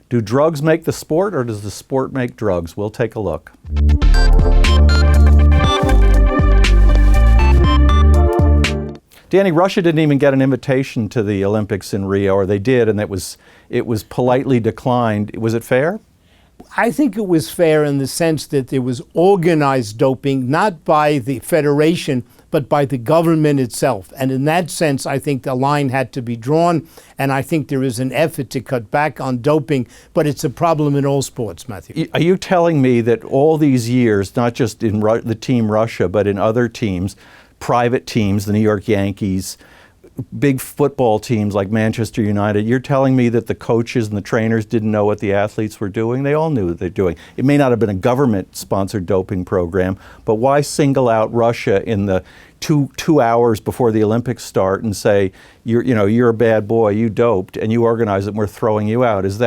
Do drugs make the sport, or does the sport make drugs? We'll take a look. Danny, Russia didn't even get an invitation to the Olympics in Rio, or they did, and it was politely declined. Was it fair? I think it was fair in the sense that there was organized doping, not by the federation, but by the government itself. And in that sense, I think the line had to be drawn, and I think there is an effort to cut back on doping, but it's a problem in all sports, Matthew. Are you telling me that all these years, not just in the team Russia, but in other teams, private teams, the New York Yankees, big football teams like Manchester United, you're telling me that the coaches and the trainers didn't know what the athletes were doing? They all knew what they're doing. It may not have been a government-sponsored doping program, but why single out Russia in the two hours before the Olympics start and say, you're a bad boy, you doped, and you organize it, and we're throwing you out? Is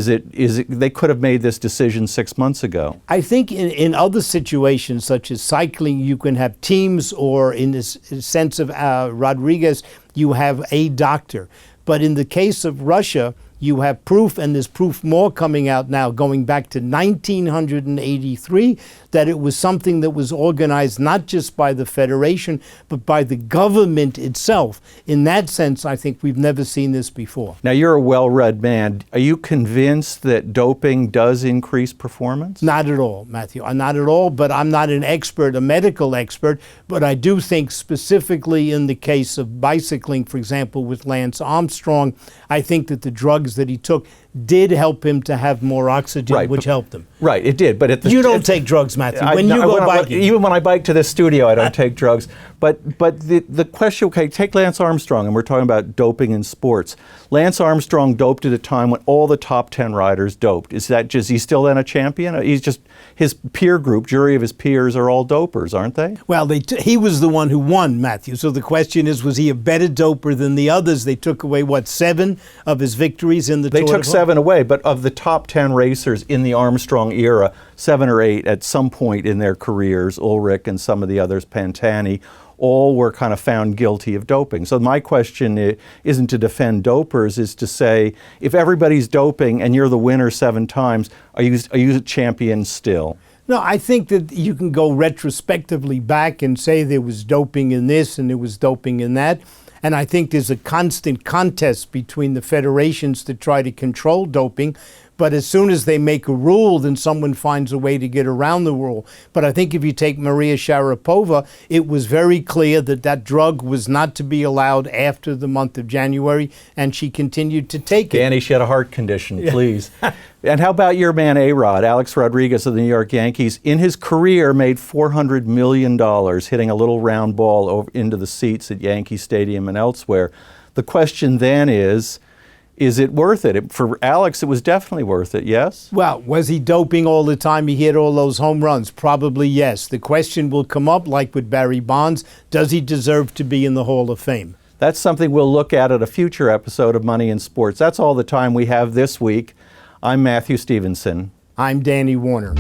it they could have made this decision 6 months ago? I think in other situations, such as cycling, you can have teams, or in the sense of Rodriguez, you have a doctor. But in the case of Russia, you have proof, and there's proof more coming out now, going back to 1983, that it was something that was organized not just by the federation, but by the government itself. In that sense, I think we've never seen this before. Now, you're a well-read man. Are you convinced that doping does increase performance? Not at all, Matthew. Not at all, but I'm not an expert, a medical expert, but I do think specifically in the case of bicycling, for example, with Lance Armstrong, I think that the drugs that he took did help him to have more oxygen, right, which helped him. Right, it did. But you don't take drugs, Matthew. When you go biking. Even when I bike to this studio, I don't take drugs. But the question, okay, take Lance Armstrong, and we're talking about doping in sports. Lance Armstrong doped at a time when all the top 10 riders doped. Is he still then a champion? He's just, his peer group, jury of his peers are all dopers, aren't they? Well, he was the one who won, Matthew. So the question is, was he a better doper than the others? They took away, 7 of his victories in the Tour? They took 7 away, but of the top 10 racers in the Armstrong era, 7 or 8 at some point in their careers, Ulrich and some of the others, Pantani, all were kind of found guilty of doping. So my question isn't to defend dopers, is to say, if everybody's doping and you're the winner 7 times, are you a champion still? No, I think that you can go retrospectively back and say there was doping in this and there was doping in that. And I think there's a constant contest between the federations to try to control doping. But as soon as they make a rule, then someone finds a way to get around the rule. But I think if you take Maria Sharapova, it was very clear that that drug was not to be allowed after the month of January, and she continued to take it. Danny, she had a heart condition, please. And how about your man A-Rod, Alex Rodriguez of the New York Yankees? In his career, made $400 million hitting a little round ball over into the seats at Yankee Stadium and elsewhere. The question then is it worth it? For Alex, it was definitely worth it, yes? Well, was he doping all the time? He hit all those home runs? Probably yes. The question will come up, like with Barry Bonds, does he deserve to be in the Hall of Fame? That's something we'll look at a future episode of Money in Sports. That's all the time we have this week. I'm Matthew Stevenson. I'm Danny Warner.